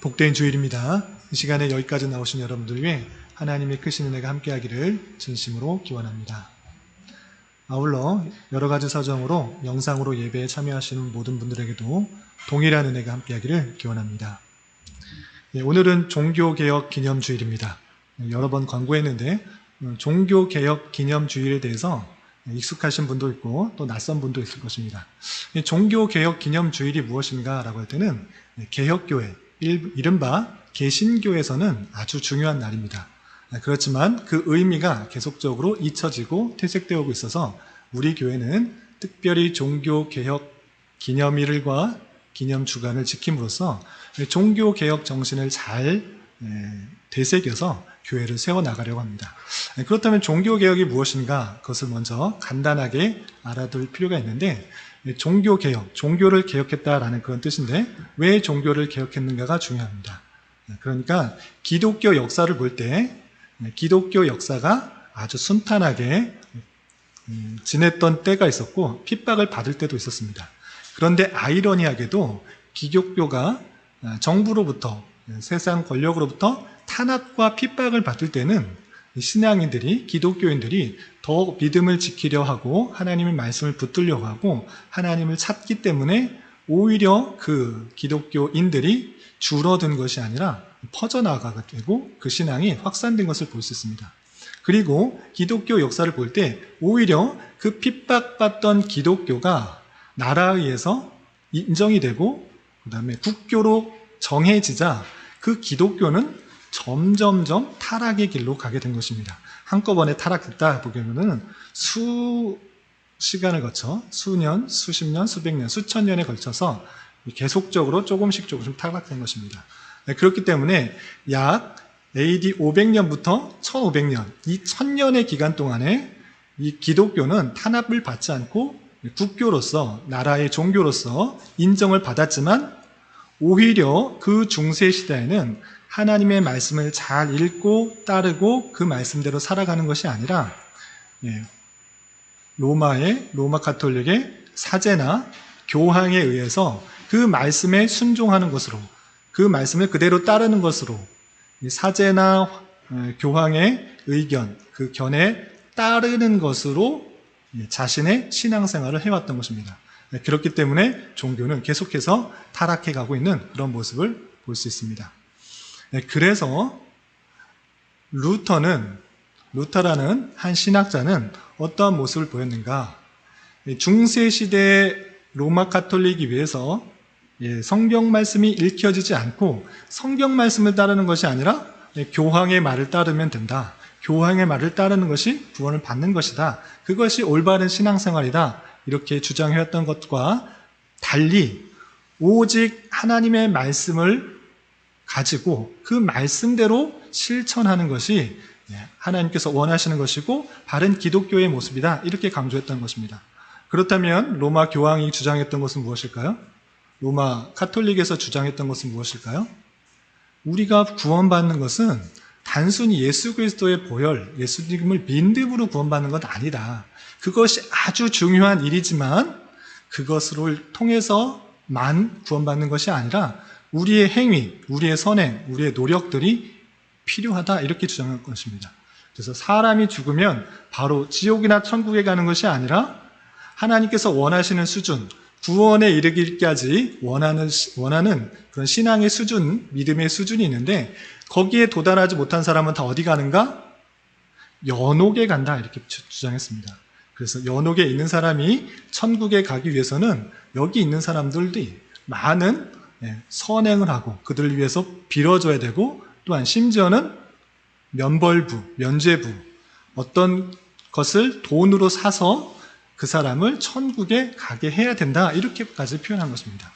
복된 주일입니다. 이 시간에 여기까지 나오신 여러분들 위해 하나님의 크신 은혜가 함께하기를 진심으로 기원합니다. 아울러 여러 가지 사정으로 영상으로 예배에 참여하시는 모든 분들에게도 동일한 은혜가 함께하기를 기원합니다. 오늘은 종교개혁 기념주일입니다. 여러 번 광고했는데 종교개혁 기념주일에 대해서 익숙하신 분도 있고 또 낯선 분도 있을 것입니다. 종교개혁 기념주일이 무엇인가 라고 할 때는 개혁교회, 이른바 개신교에서는 아주 중요한 날입니다. 그렇지만 그 의미가 계속적으로 잊혀지고 퇴색되어 있어서 우리 교회는 특별히 종교개혁 기념일과 기념주간을 지킴으로써 종교개혁 정신을 잘 되새겨서 교회를 세워나가려고 합니다. 그렇다면 종교개혁이 무엇인가 그것을 먼저 간단하게 알아둘 필요가 있는데 종교개혁, 종교를 개혁했다라는 그런 뜻인데 왜 종교를 개혁했는가가 중요합니다. 그러니까 기독교 역사를 볼 때 기독교 역사가 아주 순탄하게 지냈던 때가 있었고 핍박을 받을 때도 있었습니다. 그런데 아이러니하게도 기독교가 정부로부터 세상 권력으로부터 탄압과 핍박을 받을 때는 신앙인들이 기독교인들이 더 믿음을 지키려 하고 하나님의 말씀을 붙들려고 하고 하나님을 찾기 때문에 오히려 그 기독교인들이 줄어든 것이 아니라 퍼져나가게 되고 그 신앙이 확산된 것을 볼 수 있습니다. 그리고 기독교 역사를 볼 때 오히려 그 핍박받던 기독교가 나라에 의해서 인정이 되고 그 다음에 국교로 정해지자 그 기독교는 점점점 타락의 길로 가게 된 것입니다. 한꺼번에 타락했다 보면은 수년, 수십 년, 수백 년, 수천 년에 걸쳐서 계속적으로 조금씩 타락된 것입니다. 그렇기 때문에 약 AD 500년부터 1500년, 이 1000년의 기간 동안에 이 기독교는 탄압을 받지 않고 국교로서, 나라의 종교로서 인정을 받았지만 오히려 그 중세 시대에는 하나님의 말씀을 잘 읽고 따르고 그 말씀대로 살아가는 것이 아니라 로마 가톨릭의 사제나 교황에 의해서 그 말씀에 순종하는 것으로 그 말씀을 그대로 따르는 것으로 사제나 교황의 의견, 그 견해에 따르는 것으로 자신의 신앙생활을 해왔던 것입니다. 그렇기 때문에 종교는 계속해서 타락해 가고 있는 그런 모습을 볼 수 있습니다. 그래서 루터라는 한 신학자는 어떠한 모습을 보였는가? 중세시대의 로마 가톨릭이 위해서 성경 말씀이 읽혀지지 않고 성경 말씀을 따르는 것이 아니라 교황의 말을 따르면 된다. 교황의 말을 따르는 것이 구원을 받는 것이다. 그것이 올바른 신앙생활이다. 이렇게 주장해왔던 것과 달리 오직 하나님의 말씀을 가지고 그 말씀대로 실천하는 것이 하나님께서 원하시는 것이고 바른 기독교의 모습이다. 이렇게 강조했던 것입니다. 그렇다면 로마 교황이 주장했던 것은 무엇일까요? 로마 카톨릭에서 주장했던 것은 무엇일까요? 우리가 구원받는 것은 단순히 예수 그리스도의 보혈, 예수님을 믿음으로 구원받는 것 아니다. 그것이 아주 중요한 일이지만 그것을 통해서만 구원받는 것이 아니라 우리의 행위, 우리의 선행, 우리의 노력들이 필요하다 이렇게 주장할 것입니다. 그래서 사람이 죽으면 바로 지옥이나 천국에 가는 것이 아니라 하나님께서 원하시는 수준, 구원에 이르기까지 원하는 그런 신앙의 수준, 믿음의 수준이 있는데 거기에 도달하지 못한 사람은 다 어디 가는가? 연옥에 간다 이렇게 주장했습니다. 그래서 연옥에 있는 사람이 천국에 가기 위해서는 여기 있는 사람들이 많은 선행을 하고 그들을 위해서 빌어줘야 되고 또한 심지어는 면죄부 어떤 것을 돈으로 사서 그 사람을 천국에 가게 해야 된다 이렇게까지 표현한 것입니다.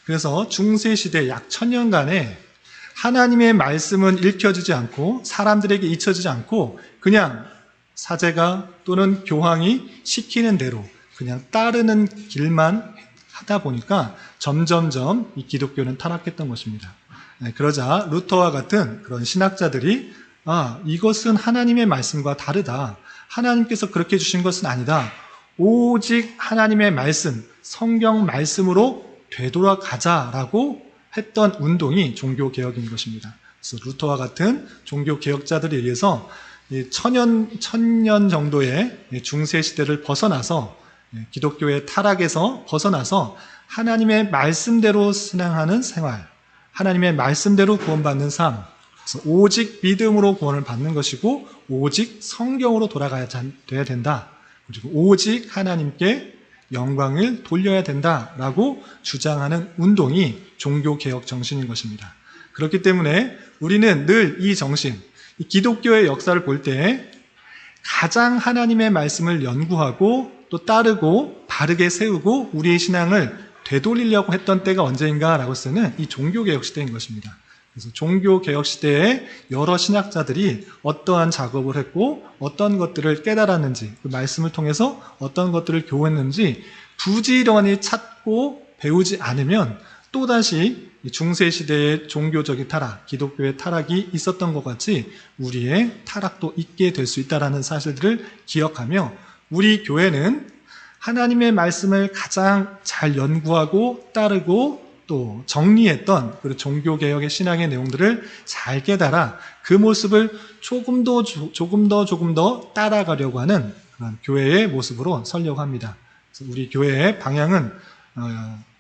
그래서 중세시대 약 1000년간에 하나님의 말씀은 읽혀지지 않고 사람들에게 잊혀지지 않고 그냥 사제가 또는 교황이 시키는 대로 그냥 따르는 길만 하다 보니까 점점점 이 기독교는 타락했던 것입니다. 그러자 루터와 같은 그런 신학자들이 이것은 하나님의 말씀과 다르다. 하나님께서 그렇게 주신 것은 아니다. 오직 하나님의 말씀, 성경 말씀으로 되돌아가자라고 했던 운동이 종교개혁인 것입니다. 그래서 루터와 같은 종교개혁자들에 의해서 천년 정도의 중세 시대를 벗어나서 기독교의 타락에서 벗어나서 하나님의 말씀대로 신앙하는 생활, 하나님의 말씀대로 구원받는 삶, 그래서 오직 믿음으로 구원을 받는 것이고 오직 성경으로 돌아가야 된다. 그리고 오직 하나님께 영광을 돌려야 된다라고 주장하는 운동이 종교개혁 정신인 것입니다. 그렇기 때문에 우리는 늘 이 정신, 이 기독교의 역사를 볼 때 가장 하나님의 말씀을 연구하고 또 따르고 바르게 세우고 우리의 신앙을 되돌리려고 했던 때가 언제인가라고 했을 때는 이 종교개혁 시대인 것입니다. 그래서 종교개혁 시대에 여러 신학자들이 어떠한 작업을 했고 어떤 것들을 깨달았는지 그 말씀을 통해서 어떤 것들을 교훈했는지 부지런히 찾고 배우지 않으면 또다시 중세시대의 종교적인 타락, 기독교의 타락이 있었던 것 같이 우리의 타락도 있게 될 수 있다는 사실들을 기억하며 우리 교회는 하나님의 말씀을 가장 잘 연구하고 따르고 또 정리했던 그 종교개혁의 신앙의 내용들을 잘 깨달아 그 모습을 조금 더 따라가려고 하는 그런 교회의 모습으로 서려고 합니다. 그래서 우리 교회의 방향은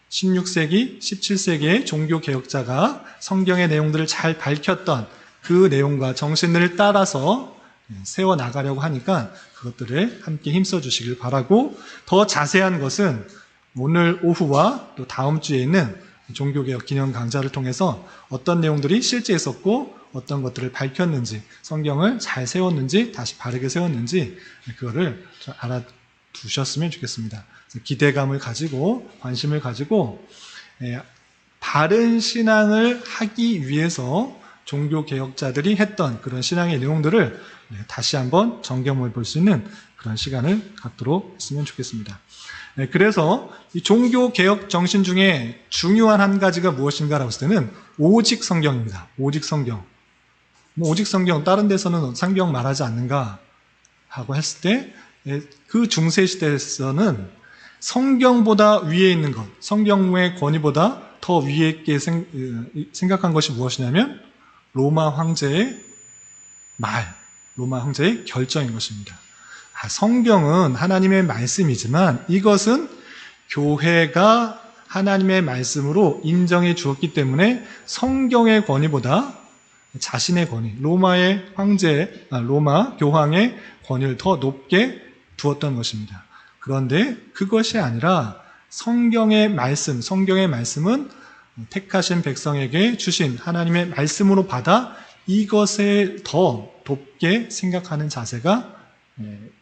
16세기, 17세기의 종교개혁자가 성경의 내용들을 잘 밝혔던 그 내용과 정신을 따라서 세워나가려고 하니까 그것들을 함께 힘써 주시길 바라고 더 자세한 것은 오늘 오후와 또 다음 주에 있는 종교개혁 기념 강좌를 통해서 어떤 내용들이 실제 있었고 어떤 것들을 밝혔는지 성경을 잘 세웠는지 다시 바르게 세웠는지 그거를 좀 알아두셨으면 좋겠습니다. 기대감을 가지고 관심을 가지고 바른 신앙을 하기 위해서 종교개혁자들이 했던 그런 신앙의 내용들을 다시 한번 점검해 볼 수 있는 그런 시간을 갖도록 했으면 좋겠습니다. 그래서 이 종교개혁 정신 중에 중요한 한 가지가 무엇인가라고 했을 때는 오직 성경입니다. 오직 성경. 오직 성경 다른 데서는 성경 말하지 않는가 하고 했을 때 그 중세시대에서는 성경보다 위에 있는 것, 성경의 권위보다 더 위에 있게 생각한 것이 무엇이냐면 로마 황제의 말, 로마 황제의 결정인 것입니다. 성경은 하나님의 말씀이지만 이것은 교회가 하나님의 말씀으로 인정해 주었기 때문에 성경의 권위보다 자신의 권위, 로마 교황의 권위를 더 높게 두었던 것입니다. 그런데 그것이 아니라 성경의 말씀은 택하신 백성에게 주신 하나님의 말씀으로 받아 이것에 더 높게 생각하는 자세가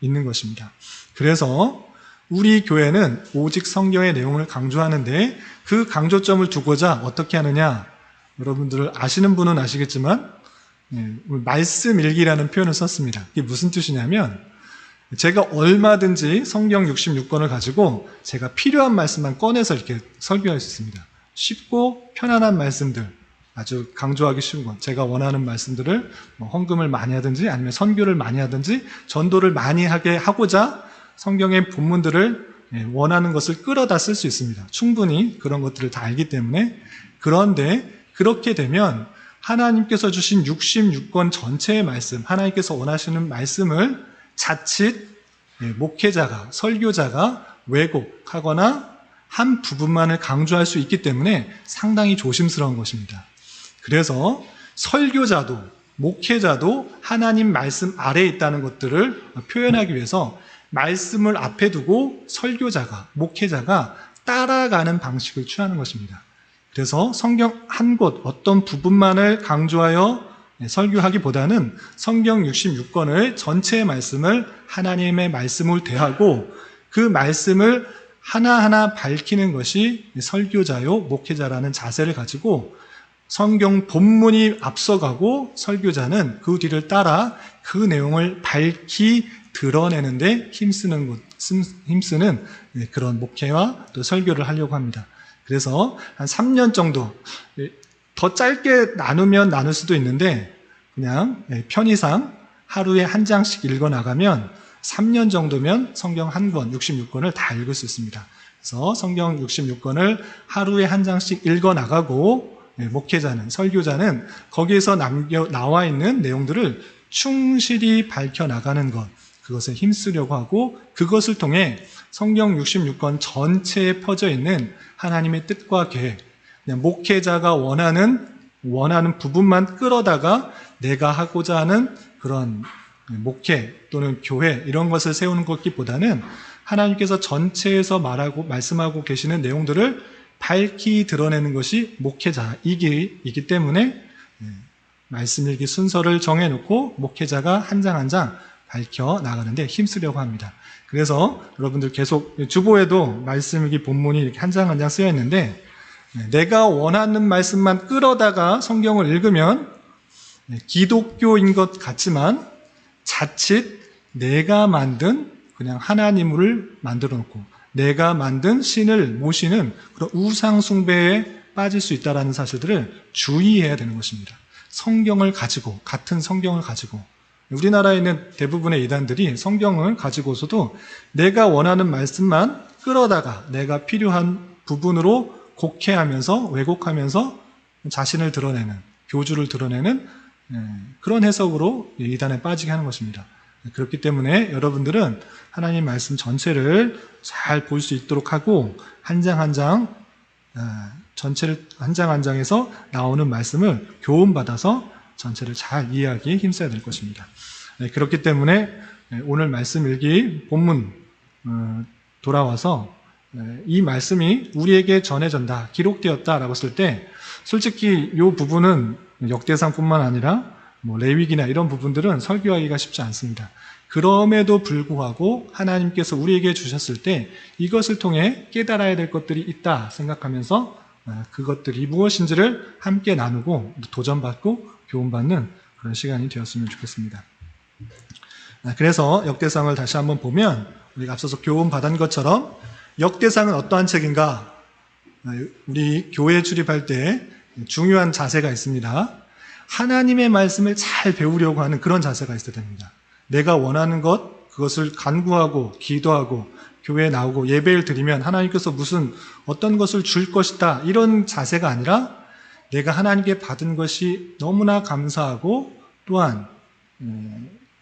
있는 것입니다. 그래서 우리 교회는 오직 성경의 내용을 강조하는데 그 강조점을 두고자 어떻게 하느냐? 여러분들 아시는 분은 아시겠지만 말씀 일기라는 표현을 썼습니다. 이게 무슨 뜻이냐면 제가 얼마든지 성경 66권을 가지고 제가 필요한 말씀만 꺼내서 이렇게 설교할 수 있습니다. 쉽고 편안한 말씀들, 아주 강조하기 쉬운 것, 제가 원하는 말씀들을 헌금을 많이 하든지 아니면 선교를 많이 하든지 전도를 많이 하게 하고자 성경의 본문들을 원하는 것을 끌어다 쓸 수 있습니다. 충분히 그런 것들을 다 알기 때문에. 그런데 그렇게 되면 하나님께서 주신 66권 전체의 말씀, 하나님께서 원하시는 말씀을 자칫 목회자가, 설교자가 왜곡하거나 한 부분만을 강조할 수 있기 때문에 상당히 조심스러운 것입니다. 그래서 설교자도, 목회자도 하나님 말씀 아래에 있다는 것들을 표현하기 위해서 말씀을 앞에 두고 설교자가, 목회자가 따라가는 방식을 취하는 것입니다. 그래서 성경 한 곳, 어떤 부분만을 강조하여 설교하기보다는 성경 66권을 전체의 말씀을 하나님의 말씀을 대하고 그 말씀을 하나하나 밝히는 것이 설교자요, 목회자라는 자세를 가지고 성경 본문이 앞서가고 설교자는 그 뒤를 따라 그 내용을 밝히 드러내는데 힘쓰는 그런 목회와 또 설교를 하려고 합니다. 그래서 한 3년 정도, 더 짧게 나누면 나눌 수도 있는데 그냥 편의상 하루에 한 장씩 읽어 나가면 3년 정도면 성경 한 권, 66권을 다 읽을 수 있습니다. 그래서 성경 66권을 하루에 한 장씩 읽어 나가고 목회자는, 설교자는 거기에서 나와 있는 내용들을 충실히 밝혀나가는 것, 그것에 힘쓰려고 하고, 그것을 통해 성경 66권 전체에 퍼져 있는 하나님의 뜻과 계획, 그냥 목회자가 원하는 부분만 끌어다가 내가 하고자 하는 그런 목회 또는 교회 이런 것을 세우는 것보다는 하나님께서 전체에서 말씀하고 계시는 내용들을 밝히 드러내는 것이 목회자이기 때문에 말씀 읽기 순서를 정해놓고 목회자가 한 장 한 장 밝혀 나가는데 힘쓰려고 합니다. 그래서 여러분들 계속 주보에도 말씀 읽기 본문이 이렇게 한 장 한 장 쓰여 있는데, 내가 원하는 말씀만 끌어다가 성경을 읽으면 기독교인 것 같지만 자칫 내가 만든 그냥 하나님을 만들어 놓고 내가 만든 신을 모시는 그런 우상 숭배에 빠질 수 있다는 사실들을 주의해야 되는 것입니다. 성경을 가지고, 같은 성경을 가지고, 우리나라에 있는 대부분의 이단들이 성경을 가지고서도 내가 원하는 말씀만 끌어다가 내가 필요한 부분으로 곡해하면서 왜곡하면서 자신을 드러내는, 교주를 드러내는 그런 해석으로 이단에 빠지게 하는 것입니다. 그렇기 때문에 여러분들은 하나님 말씀 전체를 잘 볼 수 있도록 하고 한 장 한 장 전체를 한 장 한 장에서 나오는 말씀을 교훈받아서 전체를 잘 이해하기에 힘써야 될 것입니다. 그렇기 때문에 오늘 말씀 읽기 본문 돌아와서 이 말씀이 우리에게 전해진다, 기록되었다라고 했을 때 솔직히 이 부분은 역대상뿐만 아니라 레위기나 이런 부분들은 설교하기가 쉽지 않습니다. 그럼에도 불구하고 하나님께서 우리에게 주셨을 때 이것을 통해 깨달아야 될 것들이 있다 생각하면서 그것들이 무엇인지를 함께 나누고 도전받고 교훈받는 그런 시간이 되었으면 좋겠습니다. 그래서 역대상을 다시 한번 보면 우리가 앞서서 교훈받은 것처럼 역대상은 어떠한 책인가? 우리 교회에 출입할 때 중요한 자세가 있습니다. 하나님의 말씀을 잘 배우려고 하는 그런 자세가 있어야 됩니다. 내가 원하는 것, 그것을 간구하고 기도하고 교회에 나오고 예배를 드리면 하나님께서 어떤 것을 줄 것이다, 이런 자세가 아니라 내가 하나님께 받은 것이 너무나 감사하고 또한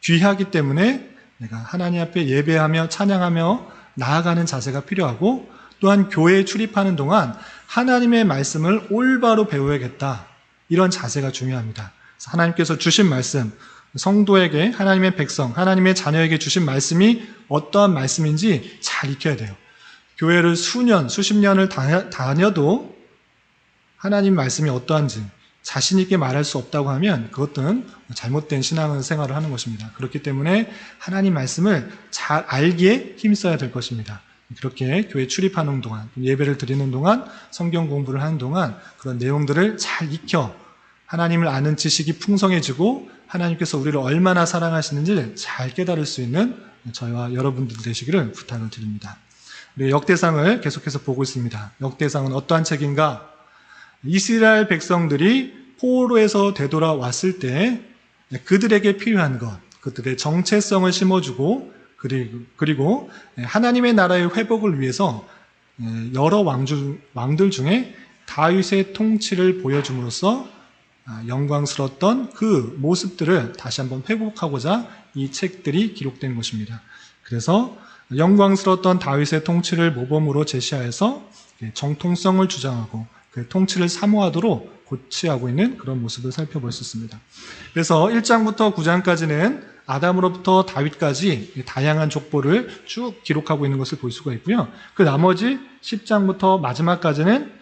귀하기 때문에 내가 하나님 앞에 예배하며 찬양하며 나아가는 자세가 필요하고, 또한 교회에 출입하는 동안 하나님의 말씀을 올바로 배워야겠다, 이런 자세가 중요합니다. 하나님께서 주신 말씀, 성도에게, 하나님의 백성, 하나님의 자녀에게 주신 말씀이 어떠한 말씀인지 잘 익혀야 돼요. 교회를 수십 년을 다녀도 하나님 말씀이 어떠한지 자신 있게 말할 수 없다고 하면 그것은 잘못된 신앙생활을 하는 것입니다. 그렇기 때문에 하나님 말씀을 잘 알기에 힘써야 될 것입니다. 그렇게 교회 출입하는 동안, 예배를 드리는 동안, 성경 공부를 하는 동안 그런 내용들을 잘 익혀 하나님을 아는 지식이 풍성해지고 하나님께서 우리를 얼마나 사랑하시는지 잘 깨달을 수 있는 저희와 여러분들 되시기를 부탁을 드립니다. 우리 역대상을 계속해서 보고 있습니다. 역대상은 어떠한 책인가? 이스라엘 백성들이 포로에서 되돌아왔을 때 그들에게 필요한 것, 그들의 정체성을 심어주고 그리고 하나님의 나라의 회복을 위해서 여러 왕들 중에 다윗의 통치를 보여줌으로써 영광스러웠던 그 모습들을 다시 한번 회복하고자 이 책들이 기록된 것입니다. 그래서 영광스러웠던 다윗의 통치를 모범으로 제시하여서 정통성을 주장하고 그 통치를 사모하도록 고취하고 있는 그런 모습을 살펴볼 수 있습니다. 그래서 1장부터 9장까지는 아담으로부터 다윗까지 다양한 족보를 쭉 기록하고 있는 것을 볼 수가 있고요. 그 나머지 10장부터 마지막까지는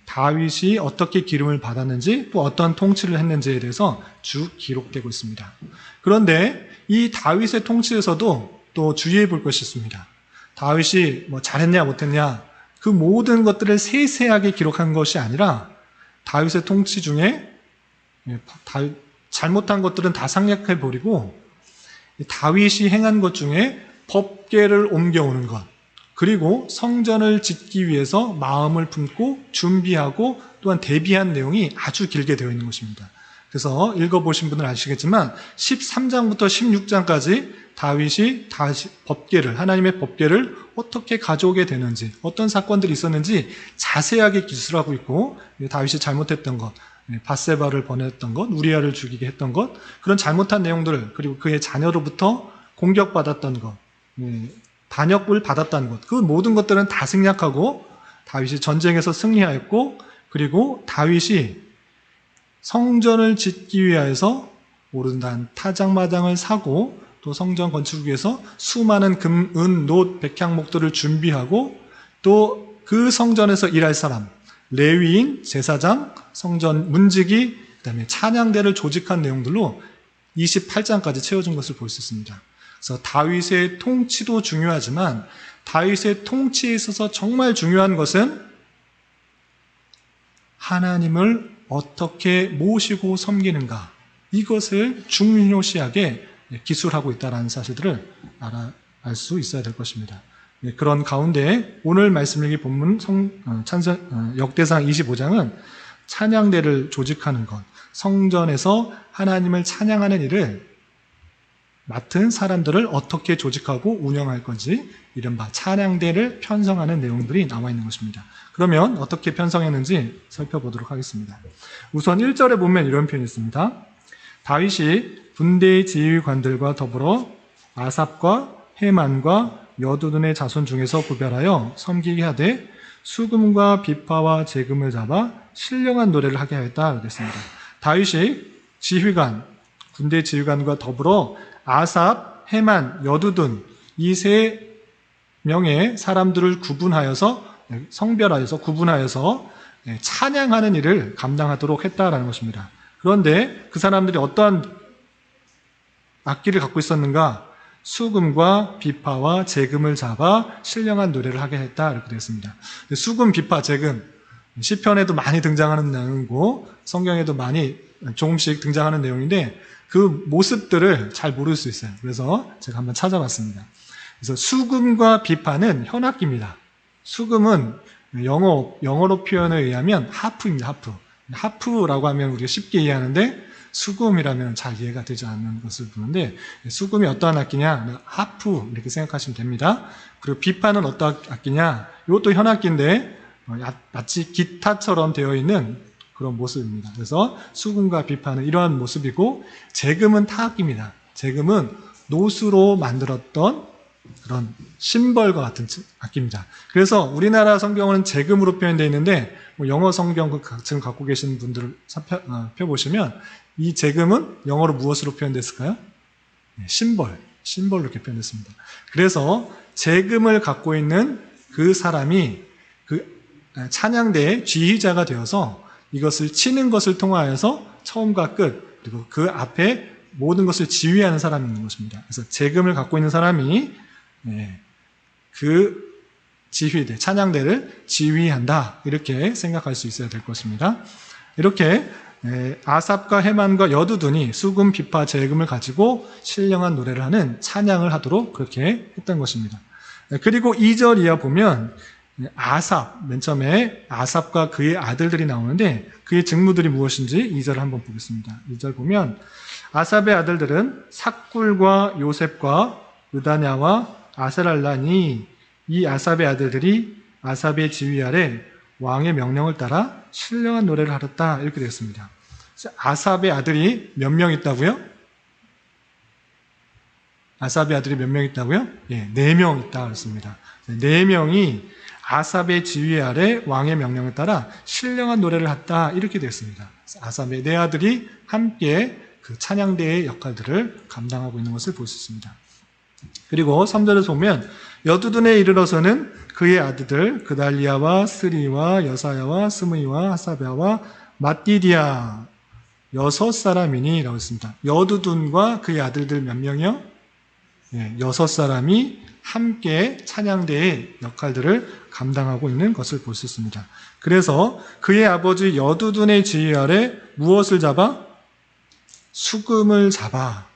다윗이 어떻게 기름을 받았는지 또 어떤 통치를 했는지에 대해서 쭉 기록되고 있습니다. 그런데 이 다윗의 통치에서도 또 주의해 볼 것이 있습니다. 다윗이 잘했냐 못했냐 그 모든 것들을 세세하게 기록한 것이 아니라 다윗의 통치 중에 잘못한 것들은 다 생략해 버리고 다윗이 행한 것 중에 법궤를 옮겨오는 것, 그리고 성전을 짓기 위해서 마음을 품고 준비하고 또한 대비한 내용이 아주 길게 되어 있는 것입니다. 그래서 읽어보신 분들은 아시겠지만 13장부터 16장까지 다윗이 다시 하나님의 법궤를 어떻게 가져오게 되는지, 어떤 사건들이 있었는지 자세하게 기술하고 있고, 다윗이 잘못했던 것, 밧세바를 보냈던 것, 우리아를 죽이게 했던 것, 그런 잘못한 내용들, 그리고 그의 자녀로부터 공격받았던 것, 반역을 받았다는 것, 그 모든 것들은 다 생략하고 다윗이 전쟁에서 승리하였고, 그리고 다윗이 성전을 짓기 위하여서 오른단 타작마당을 사고, 또 성전 건축을 위해서 수많은 금, 은, 놋, 백향목들을 준비하고, 또 그 성전에서 일할 사람, 레위인, 제사장, 성전 문지기, 그 다음에 찬양대를 조직한 내용들로 28장까지 채워진 것을 볼 수 있습니다. 그래서 다윗의 통치도 중요하지만 다윗의 통치에 있어서 정말 중요한 것은 하나님을 어떻게 모시고 섬기는가, 이것을 중요시하게 기술하고 있다는 사실들을 알 수 있어야 될 것입니다. 그런 가운데 오늘 말씀 읽기 본문 역대상 25장은 찬양대를 조직하는 것, 성전에서 하나님을 찬양하는 일을 맡은 사람들을 어떻게 조직하고 운영할 건지, 이른바 찬양대를 편성하는 내용들이 나와 있는 것입니다. 그러면 어떻게 편성했는지 살펴보도록 하겠습니다. 우선 1절에 보면 이런 표현이 있습니다. 다윗이 군대의 지휘관들과 더불어 아삽과 헤만과 여두둔의 자손 중에서 구별하여 섬기게 하되 수금과 비파와 제금을 잡아 신령한 노래를 하게 하였다. 그랬습니다. 다윗이 군대 지휘관과 더불어 아삽, 헤만, 여두둔 이 세 명의 사람들을 성별하여서 구분하여서 찬양하는 일을 감당하도록 했다라는 것입니다. 그런데 그 사람들이 어떠한 악기를 갖고 있었는가? 수금과 비파와 제금을 잡아 신령한 노래를 하게 했다, 이렇게 되어 있습니다. 수금, 비파, 제금, 시편에도 많이 등장하는 내용이고 성경에도 많이 조금씩 등장하는 내용인데 그 모습들을 잘 모를 수 있어요. 그래서 제가 한번 찾아봤습니다. 그래서 수금과 비파는 현악기입니다. 수금은 영어로 표현에 의하면 하프입니다. 하프라고 하면 우리가 쉽게 이해하는데 수금이라면 잘 이해가 되지 않는 것을 보는데, 수금이 어떠한 악기냐? 하프 이렇게 생각하시면 됩니다. 그리고 비파는 어떠한 악기냐? 이것도 현악기인데 마치 기타처럼 되어 있는 그런 모습입니다. 그래서 수금과 비파는 이러한 모습이고, 제금은 타악기입니다. 제금은 노수로 만들었던 그런 심벌과 같은 악기입니다. 그래서 우리나라 성경은 제금으로 표현되어 있는데 영어 성경 지금 갖고 계신 분들을 펴보시면 이 제금은 영어로 무엇으로 표현됐을까요? 심벌로 이렇게 표현됐습니다. 그래서 제금을 갖고 있는 그 사람이 그 찬양대의 지휘자가 되어서 이것을 치는 것을 통하여서 처음과 끝, 그리고 그 앞에 모든 것을 지휘하는 사람이 있는 것입니다. 그래서 제금을 갖고 있는 사람이 그 찬양대를 지휘한다, 이렇게 생각할 수 있어야 될 것입니다. 이렇게 아삽과 헤만과 여두둔이 수금, 비파, 제금을 가지고 신령한 노래를 하는 찬양을 하도록 그렇게 했던 것입니다. 그리고 2절 이하 보면 맨 처음에 아삽과 그의 아들들이 나오는데 그의 직무들이 무엇인지 2절을 한번 보겠습니다. 2절 보면 아삽의 아들들은 삭굴과 요셉과 느다냐와 아세랄라니, 이 아삽의 아들들이 아삽의 지휘 아래 왕의 명령을 따라 신령한 노래를 하였다, 이렇게 되었습니다. 아삽의 아들이 몇 명 있다고요? 아삽의 아들이 몇 명 있다고요? 4명 있다 그랬습니다. 4명이 아삽의 지휘 아래 왕의 명령을 따라 신령한 노래를 했다, 이렇게 되었습니다. 아삽의 4아들이 함께 그 찬양대의 역할들을 감당하고 있는 것을 볼 수 있습니다. 그리고 3절에서 보면 여두둔에 이르러서는 그의 아들들 그달리아와 스리와 여사야와 스므이와 하사랴와 맏디디아 6사람이니 라고 했습니다. 여두둔과 그의 아들들 몇 명이요? 6사람이 함께 찬양대의 역할들을 감당하고 있는 것을 볼 수 있습니다. 그래서 그의 아버지 여두둔의 지휘 아래 무엇을 잡아? 수금을 잡아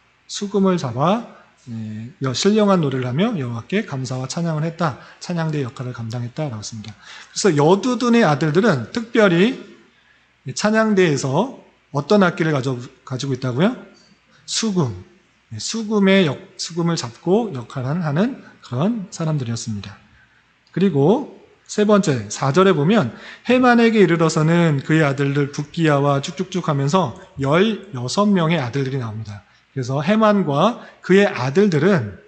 신령한 노래를 하며 여호와께 감사와 찬양을 했다. 찬양대의 역할을 감당했다라고 했습니다. 그래서 여두둔의 아들들은 특별히 찬양대에서 어떤 악기를 가지고 있다고요? 수금. 수금을 잡고 역할을 하는 그런 사람들이었습니다. 그리고 세 번째, 4절에 보면 해만에게 이르러서는 그의 아들들 북기야와 쭉쭉쭉 하면서 16명의 아들들이 나옵니다. 그래서 해만과 그의 아들들은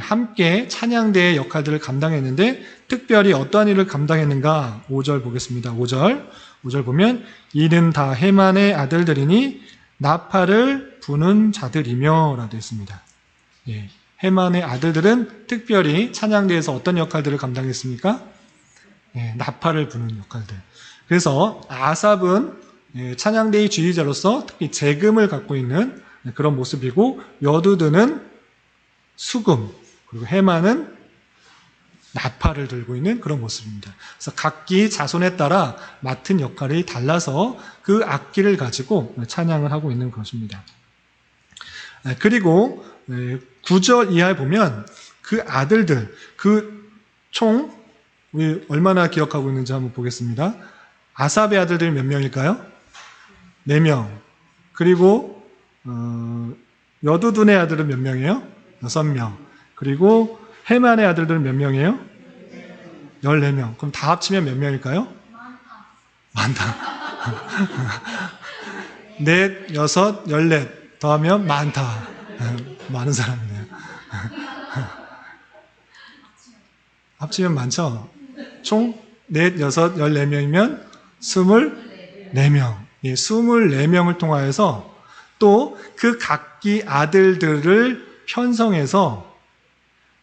함께 찬양대의 역할들을 감당했는데 특별히 어떠한 일을 감당했는가? 5절 보겠습니다. 5절 보면 이는 다 해만의 아들들이니 나팔을 부는 자들이며 라고 되어 있습니다. 예, 해만의 아들들은 특별히 찬양대에서 어떤 역할들을 감당했습니까? 예, 나팔을 부는 역할들. 그래서 아삽은 찬양대의 지휘자로서 특히 재금을 갖고 있는 그런 모습이고 여두드는 수금, 그리고 해만은 나팔을 들고 있는 그런 모습입니다. 그래서 각기 자손에 따라 맡은 역할이 달라서 그 악기를 가지고 찬양을 하고 있는 것입니다. 그리고 9절 이하에 보면 그 아들들, 총 우리 얼마나 기억하고 있는지 한번 보겠습니다. 아삽의 아들들이 몇 명일까요? 4명. 그리고 여두둔의 아들은 몇 명이에요? 6명. 그리고 해만의 아들들은 몇 명이에요? 14명. 그럼 다 합치면 몇 명일까요? 많다. 4, 6, 14 더하면 많다. 많은 사람이네요. 합치면 많죠? 총 4, 6, 14명이면 24명. 예, 24명을 통하여서 또 그 각기 아들들을 편성해서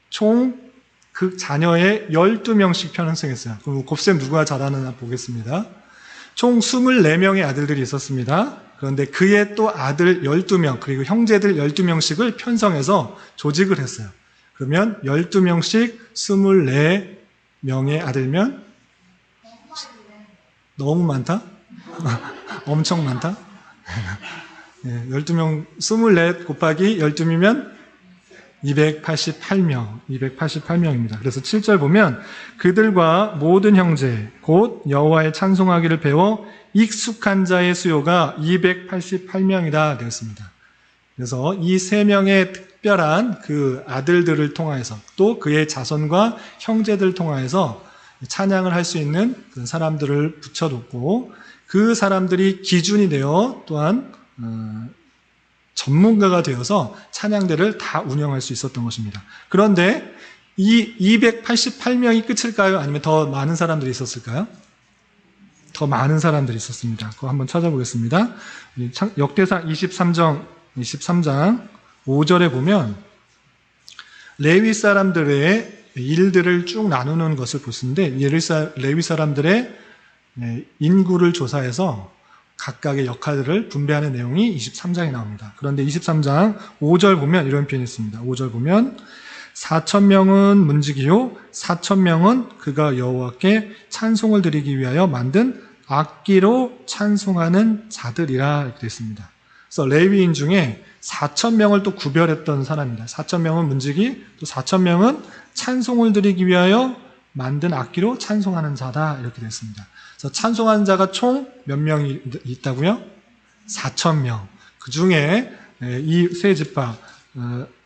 총 그 자녀의 12명씩 편성했어요. 그럼 곱셈 누가 잘하느냐 보겠습니다. 총 24명의 아들들이 있었습니다. 그런데 그의 또 아들 12명 그리고 형제들 12명씩을 편성해서 조직을 했어요. 그러면 12명씩 24명의 아들면 너무 많다? 엄청 많다? 12명, 24 곱하기 12이면 288명입니다. 그래서 7절 보면 그들과 모든 형제 곧 여호와의 찬송하기를 배워 익숙한 자의 수요가 288명이다 되었습니다. 그래서 이 3명의 특별한 그 아들들을 통하여서 또 그의 자손과 형제들을 통하여서 찬양을 할 수 있는 그 사람들을 붙여놓고 그 사람들이 기준이 되어 또한 전문가가 되어서 찬양대를 다 운영할 수 있었던 것입니다. 그런데 이 288명이 끝일까요? 아니면 더 많은 사람들이 있었을까요? 더 많은 사람들이 있었습니다. 그거 한번 찾아보겠습니다. 역대상 23장 5절에 보면 레위 사람들의 일들을 쭉 나누는 것을 보시는데 레위 사람들의 인구를 조사해서 각각의 역할들을 분배하는 내용이 23장에 나옵니다. 그런데 23장 5절 보면 이런 표현이 있습니다. 5절 보면 4,000명은 문지기요 4,000명은 그가 여호와께 찬송을 드리기 위하여 만든 악기로 찬송하는 자들이라 이렇게 되어 있습니다. 그래서 레위인 중에 4,000명을 또 구별했던 사람입니다. 4,000명은 문지기, 또 4,000명은 찬송을 드리기 위하여 만든 악기로 찬송하는 자다 이렇게 되어 있습니다. 그래서 찬송하는 자가 총 몇 명이 있다고요? 4,000명. 그 중에 이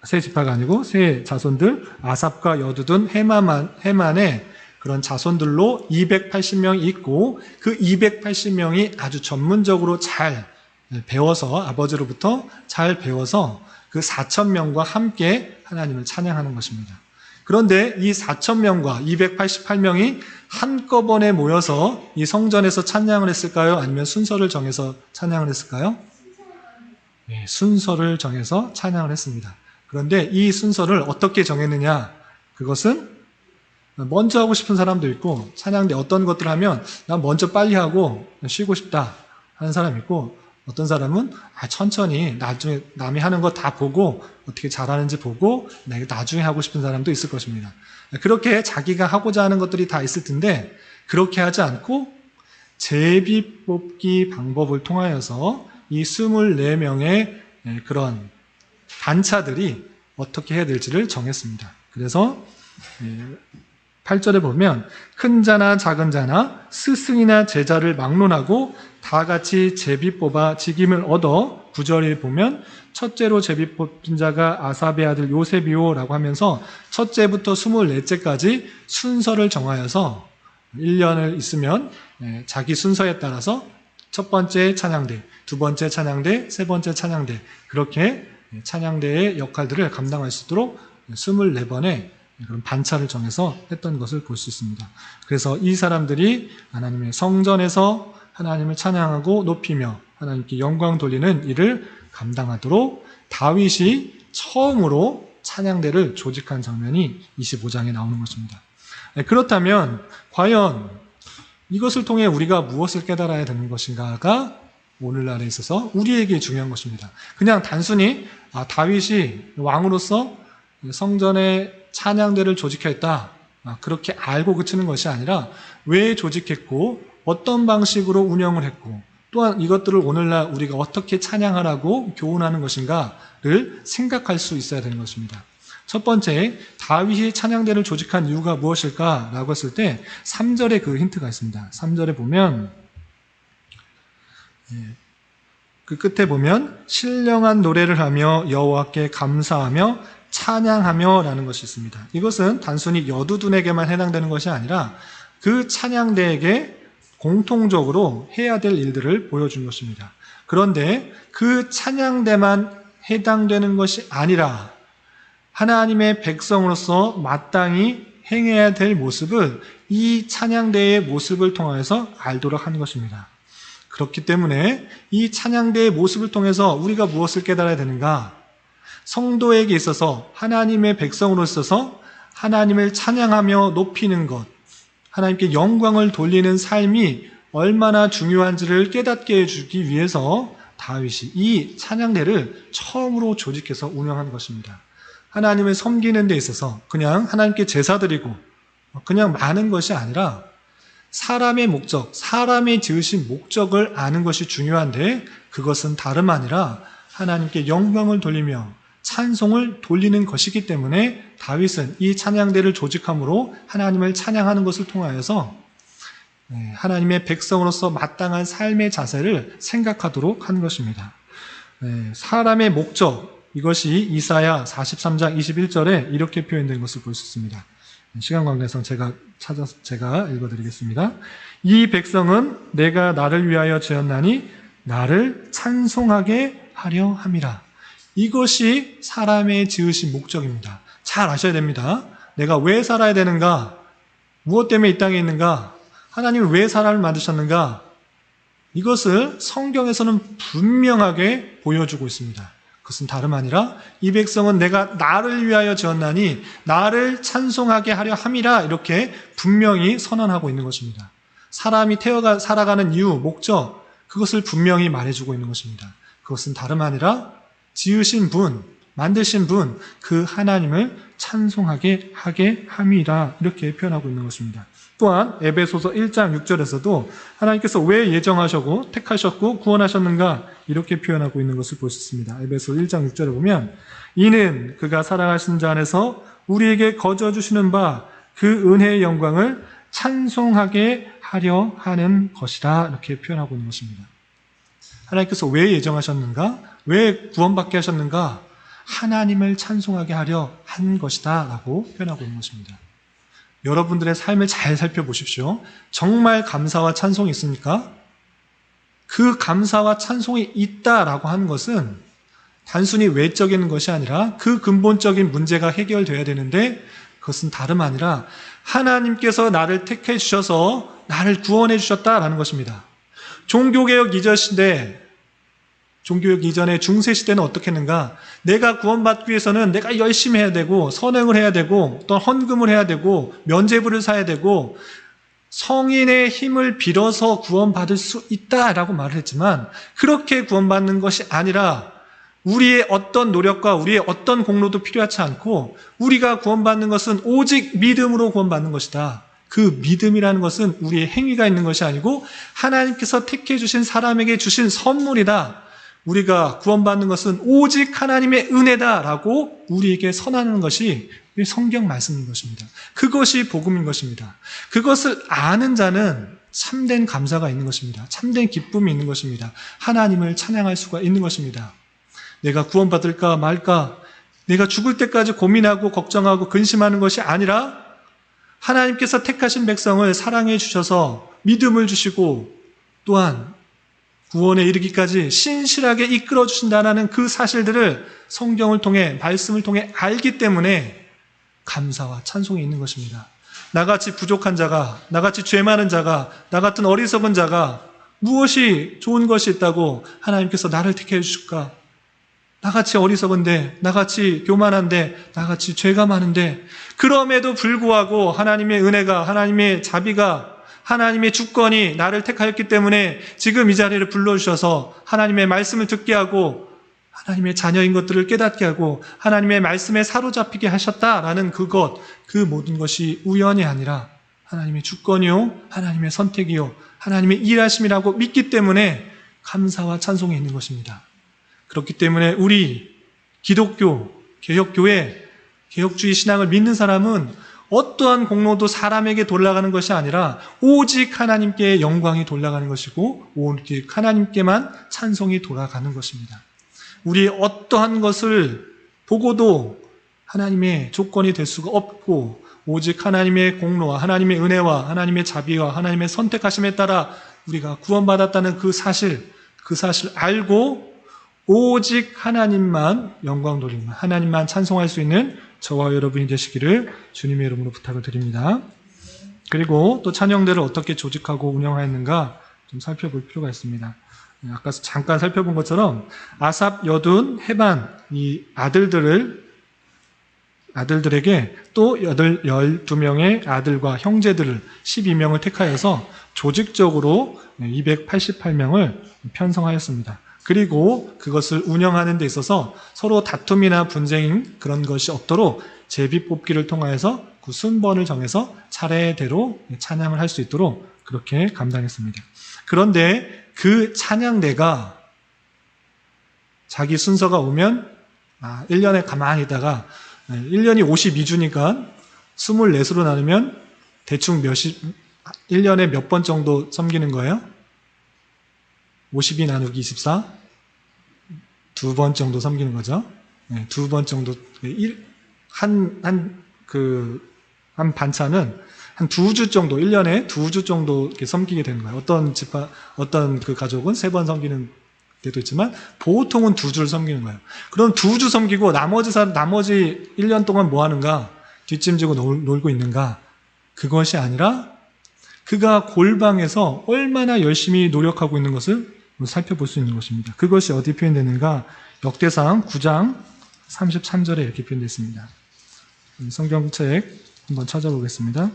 세 지파가 아니고 세 자손들 아삽과 여두둔 해만의 그런 자손들로 280명이 있고 그 280명이 아주 전문적으로 잘 배워서 아버지로부터 잘 배워서 그 4,000명과 함께 하나님을 찬양하는 것입니다. 그런데 이 4,000명과 288명이 한꺼번에 모여서 이 성전에서 찬양을 했을까요? 아니면 순서를 정해서 찬양을 했을까요? 네, 순서를 정해서 찬양을 했습니다. 그런데 이 순서를 어떻게 정했느냐? 그것은 먼저 하고 싶은 사람도 있고 찬양대 어떤 것들을 하면 난 먼저 빨리 하고 쉬고 싶다 하는 사람이 있고 어떤 사람은 천천히 나중에 남이 하는 거 다 보고 어떻게 잘하는지 보고 나중에 하고 싶은 사람도 있을 것입니다. 그렇게 자기가 하고자 하는 것들이 다 있을 텐데 그렇게 하지 않고 제비 뽑기 방법을 통하여서 이 24명의 그런 단차들이 어떻게 해야 될지를 정했습니다. 그래서 8절에 보면 큰 자나 작은 자나 스승이나 제자를 막론하고 다 같이 제비 뽑아 직임을 얻어 9절에 보면 첫째로 제비 뽑힌 자가 아삽의 아들 요셉이오라고 하면서 첫째부터 24째까지 순서를 정하여서 1년을 있으면 자기 순서에 따라서 첫 번째 찬양대, 두 번째 찬양대, 세 번째 찬양대 그렇게 찬양대의 역할들을 감당할 수 있도록 24번의 그런 반차를 정해서 했던 것을 볼 수 있습니다. 그래서 이 사람들이 하나님의 성전에서 하나님을 찬양하고 높이며 하나님께 영광 돌리는 일을 감당하도록 다윗이 처음으로 찬양대를 조직한 장면이 25장에 나오는 것입니다. 그렇다면 과연 이것을 통해 우리가 무엇을 깨달아야 되는 것인가가 오늘날에 있어서 우리에게 중요한 것입니다. 그냥 단순히 다윗이 왕으로서 성전의 찬양대를 조직했다 그렇게 알고 그치는 것이 아니라 왜 조직했고 어떤 방식으로 운영을 했고 또한 이것들을 오늘날 우리가 어떻게 찬양하라고 교훈하는 것인가를 생각할 수 있어야 되는 것입니다. 첫 번째, 다윗이 찬양대를 조직한 이유가 무엇일까라고 했을 때 3절에 그 힌트가 있습니다. 3절에 보면 그 끝에 보면 신령한 노래를 하며 여호와께 감사하며 찬양하며 라는 것이 있습니다. 이것은 단순히 여두둔에게만 해당되는 것이 아니라 그 찬양대에게 공통적으로 해야 될 일들을 보여준 것입니다. 그런데 그 찬양대만 해당되는 것이 아니라 하나님의 백성으로서 마땅히 행해야 될 모습을 이 찬양대의 모습을 통해서 알도록 한 것입니다. 그렇기 때문에 이 찬양대의 모습을 통해서 우리가 무엇을 깨달아야 되는가? 성도에게 있어서 하나님의 백성으로 있어서 하나님을 찬양하며 높이는 것, 하나님께 영광을 돌리는 삶이 얼마나 중요한지를 깨닫게 해주기 위해서 다윗이 이 찬양대를 처음으로 조직해서 운영한 것입니다. 하나님을 섬기는 데 있어서 그냥 하나님께 제사 드리고 그냥 많은 것이 아니라 사람의 목적, 사람이 지으신 목적을 아는 것이 중요한데 그것은 다름 아니라 하나님께 영광을 돌리며 찬송을 돌리는 것이기 때문에 다윗은 이 찬양대를 조직함으로 하나님을 찬양하는 것을 통하여서 하나님의 백성으로서 마땅한 삶의 자세를 생각하도록 한 것입니다. 사람의 목적, 이것이 이사야 43장 21절에 이렇게 표현된 것을 볼 수 있습니다. 시간 관계상 제가 읽어드리겠습니다. 이 백성은 내가 나를 위하여 지었나니 나를 찬송하게 하려 함이라. 이것이 사람의 지으신 목적입니다. 잘 아셔야 됩니다. 내가 왜 살아야 되는가? 무엇 때문에 이 땅에 있는가? 하나님은 왜 사람을 만드셨는가? 이것을 성경에서는 분명하게 보여주고 있습니다. 그것은 다름 아니라 이 백성은 내가 나를 위하여 지었나니 나를 찬송하게 하려 함이라 이렇게 분명히 선언하고 있는 것입니다. 사람이 살아가는 이유, 목적, 그것을 분명히 말해주고 있는 것입니다. 그것은 다름 아니라 지으신 분, 만드신 분, 그 하나님을 찬송하게 하게 함이라 이렇게 표현하고 있는 것입니다. 또한 에베소서 1장 6절에서도 하나님께서 왜 예정하셨고 택하셨고 구원하셨는가 이렇게 표현하고 있는 것을 볼 수 있습니다. 에베소 1장 6절에 보면 이는 그가 사랑하신 자 안에서 우리에게 거저 주시는 바 그 은혜의 영광을 찬송하게 하려 하는 것이다 이렇게 표현하고 있는 것입니다. 하나님께서 왜 예정하셨는가? 왜 구원받게 하셨는가? 하나님을 찬송하게 하려 한 것이다 라고 표현하고 있는 것입니다. 여러분들의 삶을 잘 살펴보십시오. 정말 감사와 찬송이 있습니까? 그 감사와 찬송이 있다라고 하는 것은 단순히 외적인 것이 아니라 그 근본적인 문제가 해결되어야 되는데 그것은 다름 아니라 하나님께서 나를 택해 주셔서 나를 구원해 주셨다라는 것입니다. 종교개혁 이전의 중세시대는 어떻게 했는가? 내가 구원받기 위해서는 내가 열심히 해야 되고 선행을 해야 되고 또 헌금을 해야 되고 면죄부를 사야 되고 성인의 힘을 빌어서 구원받을 수 있다라고 말을 했지만 그렇게 구원받는 것이 아니라 우리의 어떤 노력과 우리의 어떤 공로도 필요하지 않고 우리가 구원받는 것은 오직 믿음으로 구원받는 것이다. 그 믿음이라는 것은 우리의 행위가 있는 것이 아니고 하나님께서 택해 주신 사람에게 주신 선물이다. 우리가 구원받는 것은 오직 하나님의 은혜다라고 우리에게 선하는 것이 성경 말씀인 것입니다. 그것이 복음인 것입니다. 그것을 아는 자는 참된 감사가 있는 것입니다. 참된 기쁨이 있는 것입니다. 하나님을 찬양할 수가 있는 것입니다. 내가 구원받을까 말까, 내가 죽을 때까지 고민하고 걱정하고 근심하는 것이 아니라 하나님께서 택하신 백성을 사랑해 주셔서 믿음을 주시고 또한 구원에 이르기까지 신실하게 이끌어 주신다는 그 사실들을 성경을 통해, 말씀을 통해 알기 때문에 감사와 찬송이 있는 것입니다. 나같이 부족한 자가, 나같이 죄 많은 자가, 나 같은 어리석은 자가 무엇이 좋은 것이 있다고 하나님께서 나를 택해 주실까? 나같이 어리석은데, 나같이 교만한데, 나같이 죄가 많은데, 그럼에도 불구하고 하나님의 은혜가, 하나님의 자비가, 하나님의 주권이 나를 택하였기 때문에 지금 이 자리를 불러주셔서 하나님의 말씀을 듣게 하고 하나님의 자녀인 것들을 깨닫게 하고 하나님의 말씀에 사로잡히게 하셨다라는 그것, 그 모든 것이 우연이 아니라 하나님의 주권이요, 하나님의 선택이요, 하나님의 일하심이라고 믿기 때문에 감사와 찬송이 있는 것입니다. 그렇기 때문에 우리 기독교, 개혁교회, 개혁주의 신앙을 믿는 사람은 어떠한 공로도 사람에게 돌아가는 것이 아니라 오직 하나님께 영광이 돌아가는 것이고 오직 하나님께만 찬송이 돌아가는 것입니다. 우리 어떠한 것을 보고도 하나님의 조건이 될 수가 없고 오직 하나님의 공로와 하나님의 은혜와 하나님의 자비와 하나님의 선택하심에 따라 우리가 구원받았다는 그 사실 알고 오직 하나님만 영광 돌리며 하나님만 찬송할 수 있는 저와 여러분이 되시기를 주님의 이름으로 부탁을 드립니다. 그리고 또 찬양대를 어떻게 조직하고 운영하였는가 좀 살펴볼 필요가 있습니다. 아까 잠깐 살펴본 것처럼 아삽, 여둔, 헤반 이 아들들에게 또 12명의 아들과 형제들을 12명을 택하여서 조직적으로 288명을 편성하였습니다. 그리고 그것을 운영하는 데 있어서 서로 다툼이나 분쟁 그런 것이 없도록 제비 뽑기를 통하여서 그 순번을 정해서 차례대로 찬양을 할 수 있도록 그렇게 감당했습니다. 그런데 그 찬양대가 자기 순서가 오면 1년에 가만히 있다가 1년이 52주니까 24수로 나누면 대충 1년에 몇 번 정도 섬기는 거예요? 52 나누기 24? 2번 정도 섬기는 거죠. 2번 정도. 한 반차는 한 2주 정도, 1년에 2주 정도 이렇게 섬기게 되는 거예요. 어떤 그 가족은 3번 섬기는 데도 있지만, 보통은 2주를 섬기는 거예요. 그럼 2주 섬기고 나머지 1년 동안 뭐 하는가? 뒷짐지고 놀고 있는가? 그것이 아니라, 그가 골방에서 얼마나 열심히 노력하고 있는 것을 살펴볼 수 있는 것입니다. 그것이 어디 표현되는가? 역대상 9장 33절에 이렇게 표현되어 있습니다. 성경책 한번 찾아보겠습니다.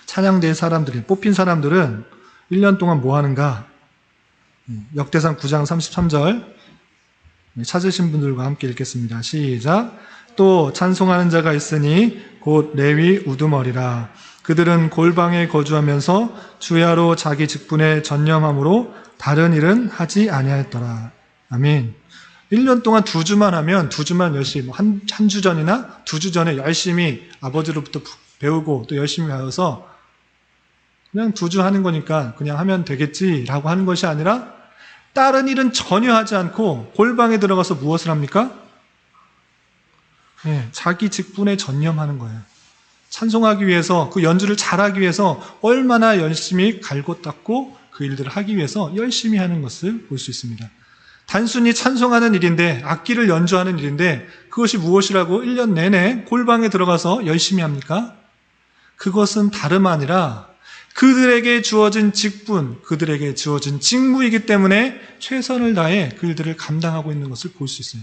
찬양대의 사람들이, 뽑힌 사람들은 1년 동안 뭐 하는가? 역대상 9장 33절 찾으신 분들과 함께 읽겠습니다. 시작. 또 찬송하는 자가 있으니 곧 레위 우두머리라. 그들은 골방에 거주하면서 주야로 자기 직분에 전념함으로 다른 일은 하지 아니하였더라. 아멘. 1년 동안 2주만 하면 2주만 열심히, 한 주 전이나 2주 전에 열심히 아버지로부터 배우고 또 열심히 배워서 그냥 2주 하는 거니까 그냥 하면 되겠지라고 하는 것이 아니라 다른 일은 전혀 하지 않고 골방에 들어가서 무엇을 합니까? 자기 직분에 전념하는 거예요. 찬송하기 위해서, 그 연주를 잘하기 위해서 얼마나 열심히 갈고 닦고 그 일들을 하기 위해서 열심히 하는 것을 볼 수 있습니다. 단순히 찬송하는 일인데, 악기를 연주하는 일인데 그것이 무엇이라고 1년 내내 골방에 들어가서 열심히 합니까? 그것은 다름 아니라 그들에게 주어진 직분, 그들에게 주어진 직무이기 때문에 최선을 다해 그 일들을 감당하고 있는 것을 볼 수 있어요.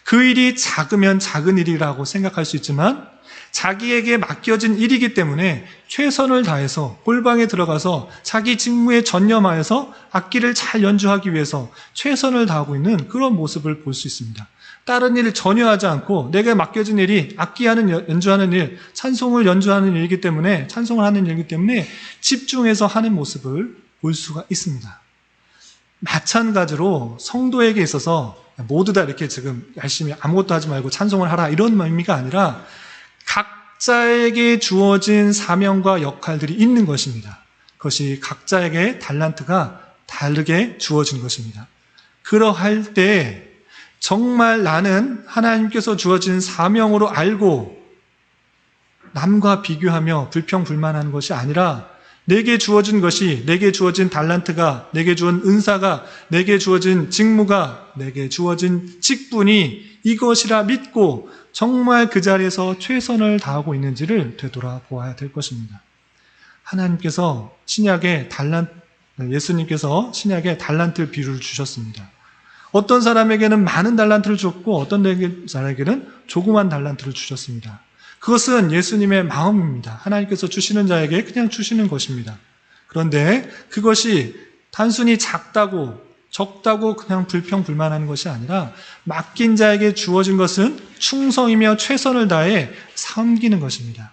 그 일이 작으면 작은 일이라고 생각할 수 있지만 자기에게 맡겨진 일이기 때문에 최선을 다해서 골방에 들어가서 자기 직무에 전념하여서 악기를 잘 연주하기 위해서 최선을 다하고 있는 그런 모습을 볼 수 있습니다. 다른 일을 전혀 하지 않고 내게 맡겨진 일이 연주하는 일, 찬송을 연주하는 일이기 때문에, 찬송을 하는 일이기 때문에 집중해서 하는 모습을 볼 수가 있습니다. 마찬가지로 성도에게 있어서 모두 다 이렇게 지금 열심히 아무것도 하지 말고 찬송을 하라 이런 의미가 아니라 각자에게 주어진 사명과 역할들이 있는 것입니다. 그것이 각자에게 달란트가 다르게 주어진 것입니다. 그러할 때 정말 나는 하나님께서 주어진 사명으로 알고 남과 비교하며 불평불만하는 것이 아니라 내게 주어진 것이, 내게 주어진 달란트가, 내게 주어진 은사가, 내게 주어진 직무가, 내게 주어진 직분이 이것이라 믿고 정말 그 자리에서 최선을 다하고 있는지를 되돌아보아야 될 것입니다. 하나님께서 예수님께서 신약에 달란트 비유를 주셨습니다. 어떤 사람에게는 많은 달란트를 줬고 어떤 사람에게는 조그만 달란트를 주셨습니다. 그것은 예수님의 마음입니다. 하나님께서 주시는 자에게 그냥 주시는 것입니다. 그런데 그것이 단순히 작다고 적다고 그냥 불평불만하는 것이 아니라 맡긴 자에게 주어진 것은 충성이며 최선을 다해 섬기는 것입니다.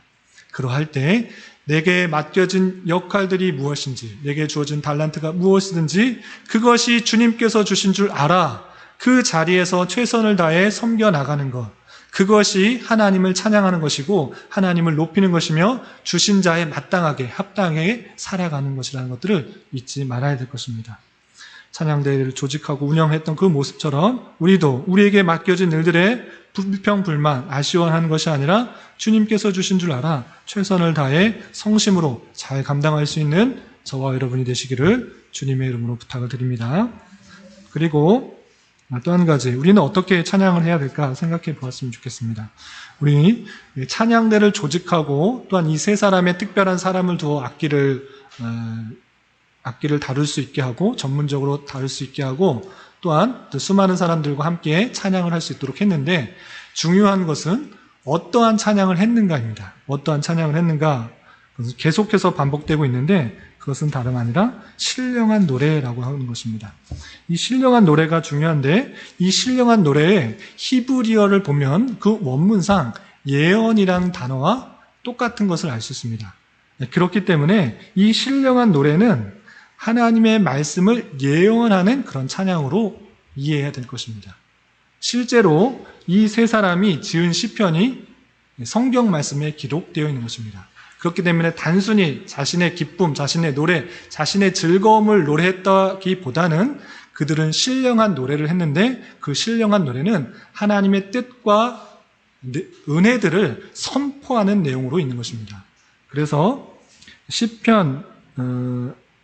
그러할 때 내게 맡겨진 역할들이 무엇인지, 내게 주어진 달란트가 무엇이든지 그것이 주님께서 주신 줄 알아 그 자리에서 최선을 다해 섬겨 나가는 것, 그것이 하나님을 찬양하는 것이고 하나님을 높이는 것이며 주신 자에 마땅하게 합당하게 살아가는 것이라는 것들을 잊지 말아야 될 것입니다. 찬양대회를 조직하고 운영했던 그 모습처럼 우리도 우리에게 맡겨진 일들에 불평불만, 아쉬워하는 것이 아니라 주님께서 주신 줄 알아 최선을 다해 성심으로 잘 감당할 수 있는 저와 여러분이 되시기를 주님의 이름으로 부탁을 드립니다. 그리고 또 한 가지, 우리는 어떻게 찬양을 해야 될까 생각해 보았으면 좋겠습니다. 우리 찬양대를 조직하고 또한 이 세 사람의 특별한 사람을 두어 악기를 다룰 수 있게 하고 전문적으로 다룰 수 있게 하고 또한 또 수많은 사람들과 함께 찬양을 할 수 있도록 했는데 중요한 것은 어떠한 찬양을 했는가입니다. 어떠한 찬양을 했는가, 그것은 계속해서 반복되고 있는데 그것은 다름 아니라 신령한 노래라고 하는 것입니다. 이 신령한 노래가 중요한데 이 신령한 노래의 히브리어를 보면 그 원문상 예언이라는 단어와 똑같은 것을 알 수 있습니다. 그렇기 때문에 이 신령한 노래는 하나님의 말씀을 예언하는 그런 찬양으로 이해해야 될 것입니다. 실제로 이 세 사람이 지은 시편이 성경 말씀에 기록되어 있는 것입니다. 그렇기 때문에 단순히 자신의 기쁨, 자신의 노래, 자신의 즐거움을 노래했다기보다는 그들은 신령한 노래를 했는데 그 신령한 노래는 하나님의 뜻과 은혜들을 선포하는 내용으로 있는 것입니다. 그래서 시편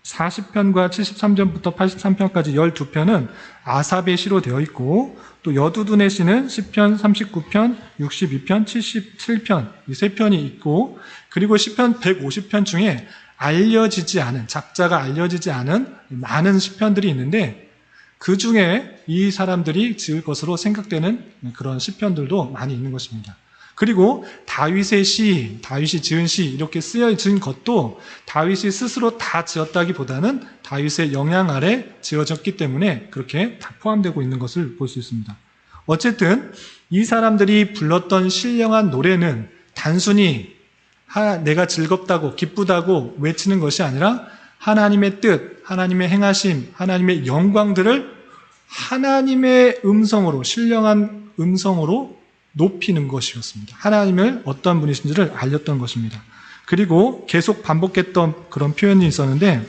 40편과 73편부터 83편까지 12편은 아삽의 시로 되어 있고 또 여두둔의 시는 시편 39편, 62편, 77편 이 세 편이 있고 그리고 시편 150편 중에 알려지지 않은, 작자가 알려지지 않은 많은 시편들이 있는데 그 중에 이 사람들이 지을 것으로 생각되는 그런 시편들도 많이 있는 것입니다. 그리고 다윗의 시, 다윗이 지은 시 이렇게 쓰여진 것도 다윗이 스스로 다 지었다기보다는 다윗의 영향 아래 지어졌기 때문에 그렇게 다 포함되고 있는 것을 볼 수 있습니다. 어쨌든 이 사람들이 불렀던 신령한 노래는 단순히 내가 즐겁다고 기쁘다고 외치는 것이 아니라 하나님의 뜻, 하나님의 행하심, 하나님의 영광들을 하나님의 음성으로, 신령한 음성으로 높이는 것이었습니다. 하나님을 어떤 분이신지를 알렸던 것입니다. 그리고 계속 반복했던 그런 표현이 있었는데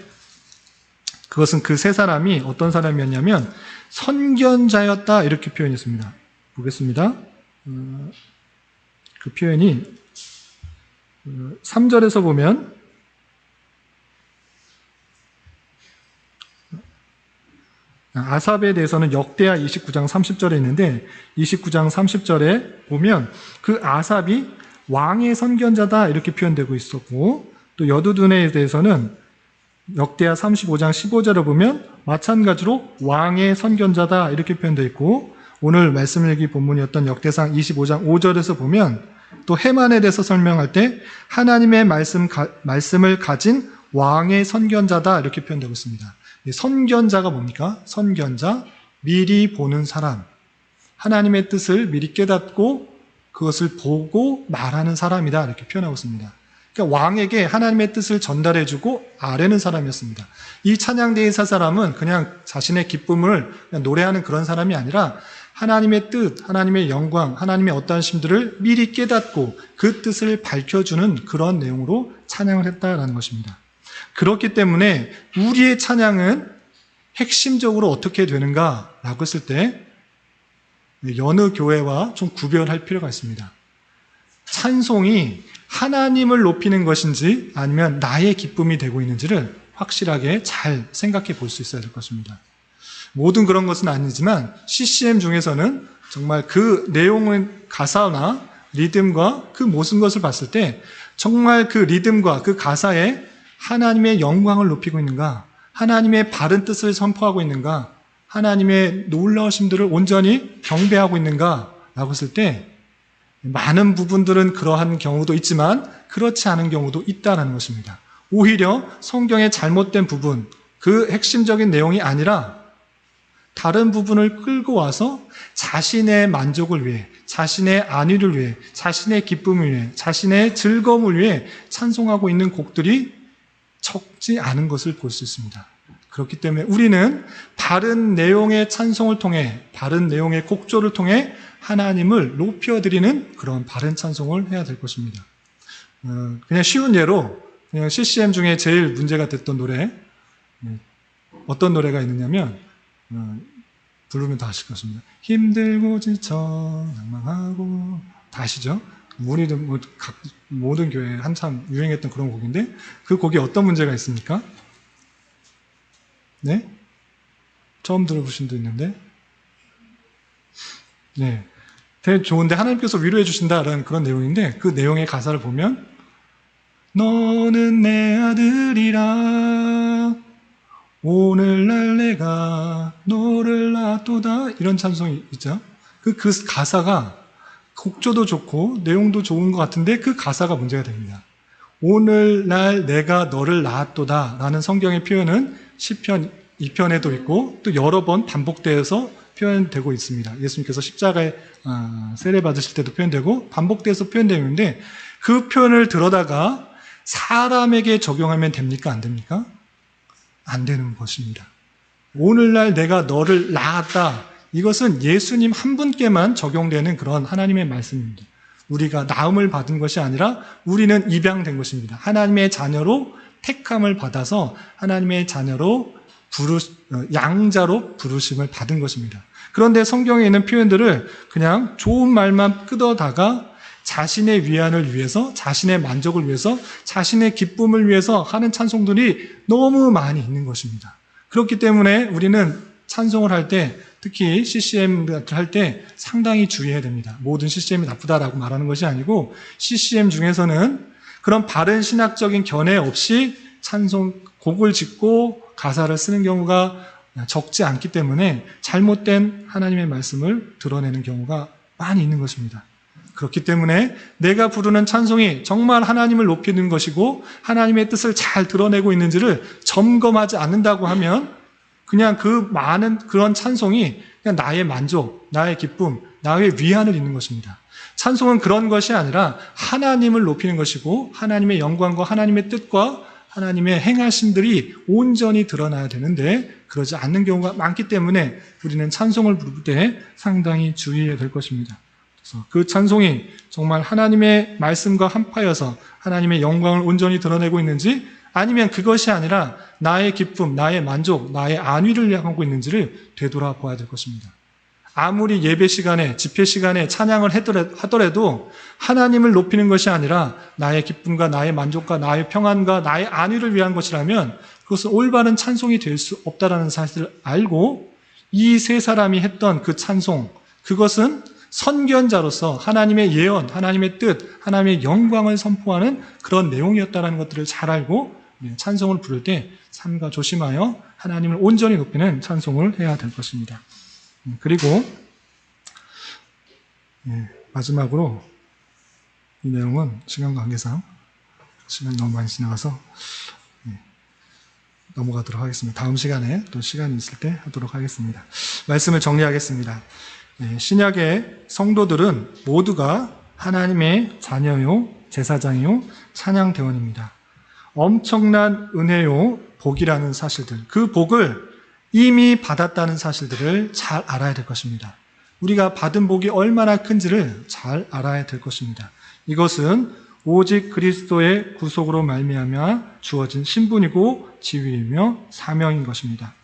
그것은 그 세 사람이 어떤 사람이었냐면 선견자였다 이렇게 표현했습니다. 보겠습니다. 그 표현이 3절에서 보면 아삽에 대해서는 역대하 29장 30절에 있는데 29장 30절에 보면 그 아삽이 왕의 선견자다 이렇게 표현되고 있었고 또 여두둔에 대해서는 역대하 35장 15절에 보면 마찬가지로 왕의 선견자다 이렇게 표현되어 있고 오늘 말씀 읽기 본문이었던 역대상 25장 5절에서 보면 또 헤만에 대해서 설명할 때 하나님의 말씀을 가진 왕의 선견자다 이렇게 표현되고 있습니다. 선견자가 뭡니까? 선견자, 미리 보는 사람, 하나님의 뜻을 미리 깨닫고 그것을 보고 말하는 사람이다 이렇게 표현하고 있습니다. 그러니까 왕에게 하나님의 뜻을 전달해주고 아뢰는 사람이었습니다. 이 찬양대의 사람은 그냥 자신의 기쁨을 그냥 노래하는 그런 사람이 아니라 하나님의 뜻, 하나님의 영광, 하나님의 어떠한 심들을 미리 깨닫고 그 뜻을 밝혀주는 그런 내용으로 찬양을 했다라는 것입니다. 그렇기 때문에 우리의 찬양은 핵심적으로 어떻게 되는가라고 했을 때 여느 교회와 좀 구별할 필요가 있습니다. 찬송이 하나님을 높이는 것인지 아니면 나의 기쁨이 되고 있는지를 확실하게 잘 생각해 볼 수 있어야 될 것입니다. 모든 그런 것은 아니지만 CCM 중에서는 정말 그 내용의 가사나 리듬과 그 모든 것을 봤을 때 정말 그 리듬과 그 가사에 하나님의 영광을 높이고 있는가, 하나님의 바른 뜻을 선포하고 있는가, 하나님의 놀라우심들을 온전히 경배하고 있는가라고 했을 때 많은 부분들은 그러한 경우도 있지만 그렇지 않은 경우도 있다는 것입니다. 오히려 성경의 잘못된 부분, 그 핵심적인 내용이 아니라 다른 부분을 끌고 와서 자신의 만족을 위해, 자신의 안위를 위해, 자신의 기쁨을 위해, 자신의 즐거움을 위해 찬송하고 있는 곡들이 적지 않은 것을 볼 수 있습니다. 그렇기 때문에 우리는 바른 내용의 찬송을 통해, 바른 내용의 곡조를 통해 하나님을 높여드리는 그런 바른 찬송을 해야 될 것입니다. 그냥 쉬운 예로 그냥 CCM 중에 제일 문제가 됐던 노래, 어떤 노래가 있느냐면 부르면 다 아실 것입니다. 힘들고 지쳐 낭망하고, 다 아시죠? 모든 교회에 한참 유행했던 그런 곡인데 그 곡이 어떤 문제가 있습니까? 네? 처음 들어보신 분도 있는데, 네, 되게 좋은데 하나님께서 위로해 주신다라는 그런 내용인데 그 내용의 가사를 보면 너는 내 아들이라 오늘날 내가 너를 낳도다, 이런 찬송이 있죠. 그 가사가 곡조도 좋고 내용도 좋은 것 같은데 그 가사가 문제가 됩니다. 오늘날 내가 너를 낳았도다 라는 성경의 표현은 시편 2편에도 있고 또 여러 번 반복되어서 표현되고 있습니다. 예수님께서 십자가에 세례 받으실 때도 표현되고 반복돼서 표현되는데 그 표현을 들어다가 사람에게 적용하면 됩니까? 안 됩니까? 안 되는 것입니다. 오늘날 내가 너를 낳았다, 이것은 예수님 한 분께만 적용되는 그런 하나님의 말씀입니다. 우리가 나음을 받은 것이 아니라 우리는 입양된 것입니다. 하나님의 자녀로 택함을 받아서 하나님의 자녀로 양자로 부르심을 받은 것입니다. 그런데 성경에 있는 표현들을 그냥 좋은 말만 끄어다가 자신의 위안을 위해서, 자신의 만족을 위해서, 자신의 기쁨을 위해서 하는 찬송들이 너무 많이 있는 것입니다. 그렇기 때문에 우리는 찬송을 할 때, 특히 CCM 할 때 상당히 주의해야 됩니다. 모든 CCM이 나쁘다라고 말하는 것이 아니고 CCM 중에서는 그런 바른 신학적인 견해 없이 찬송 곡을 짓고 가사를 쓰는 경우가 적지 않기 때문에 잘못된 하나님의 말씀을 드러내는 경우가 많이 있는 것입니다. 그렇기 때문에 내가 부르는 찬송이 정말 하나님을 높이는 것이고 하나님의 뜻을 잘 드러내고 있는지를 점검하지 않는다고 하면 그냥 그 많은 그런 찬송이 그냥 나의 만족, 나의 기쁨, 나의 위안을 잇는 것입니다. 찬송은 그런 것이 아니라 하나님을 높이는 것이고 하나님의 영광과 하나님의 뜻과 하나님의 행하심들이 온전히 드러나야 되는데 그러지 않는 경우가 많기 때문에 우리는 찬송을 부를 때 상당히 주의해야 될 것입니다. 그래서 그 찬송이 정말 하나님의 말씀과 한파여서 하나님의 영광을 온전히 드러내고 있는지 아니면 그것이 아니라 나의 기쁨, 나의 만족, 나의 안위를 향하고 있는지를 되돌아봐야 될 것입니다. 아무리 예배 시간에, 집회 시간에 찬양을 하더라도 하나님을 높이는 것이 아니라 나의 기쁨과 나의 만족과 나의 평안과 나의 안위를 위한 것이라면 그것은 올바른 찬송이 될 수 없다는 사실을 알고 이 세 사람이 했던 그 찬송, 그것은 선견자로서 하나님의 예언, 하나님의 뜻, 하나님의 영광을 선포하는 그런 내용이었다는 것들을 잘 알고 찬송을 부를 때 삼가 조심하여 하나님을 온전히 높이는 찬송을 해야 될 것입니다. 그리고 마지막으로 이 내용은 시간 관계상 시간이 너무 많이 지나가서 넘어가도록 하겠습니다. 다음 시간에 또 시간이 있을 때 하도록 하겠습니다. 말씀을 정리하겠습니다. 신약의 성도들은 모두가 하나님의 자녀요 제사장이요, 찬양대원입니다. 엄청난 은혜요, 복이라는 사실들, 그 복을 이미 받았다는 사실들을 잘 알아야 될 것입니다. 우리가 받은 복이 얼마나 큰지를 잘 알아야 될 것입니다. 이것은 오직 그리스도의 구속으로 말미암아 주어진 신분이고 지위이며 사명인 것입니다.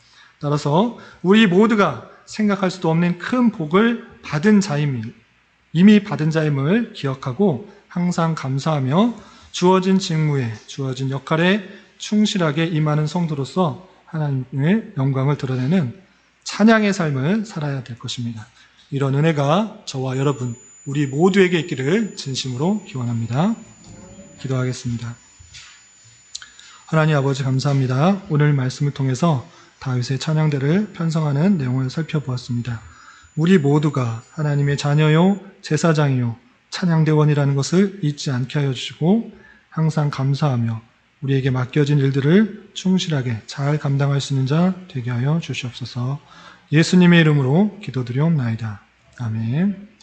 따라서 우리 모두가 생각할 수도 없는 큰 복을 받은 자임을, 이미 받은 자임을 기억하고 항상 감사하며 주어진 직무에, 주어진 역할에 충실하게 임하는 성도로서 하나님의 영광을 드러내는 찬양의 삶을 살아야 될 것입니다. 이런 은혜가 저와 여러분, 우리 모두에게 있기를 진심으로 기원합니다. 기도하겠습니다. 하나님 아버지 감사합니다. 오늘 말씀을 통해서 다윗의 찬양대를 편성하는 내용을 살펴보았습니다. 우리 모두가 하나님의 자녀요, 제사장이요, 찬양대원이라는 것을 잊지 않게 하여 주시고 항상 감사하며 우리에게 맡겨진 일들을 충실하게 잘 감당할 수 있는 자 되게 하여 주시옵소서. 예수님의 이름으로 기도드리옵나이다. 아멘.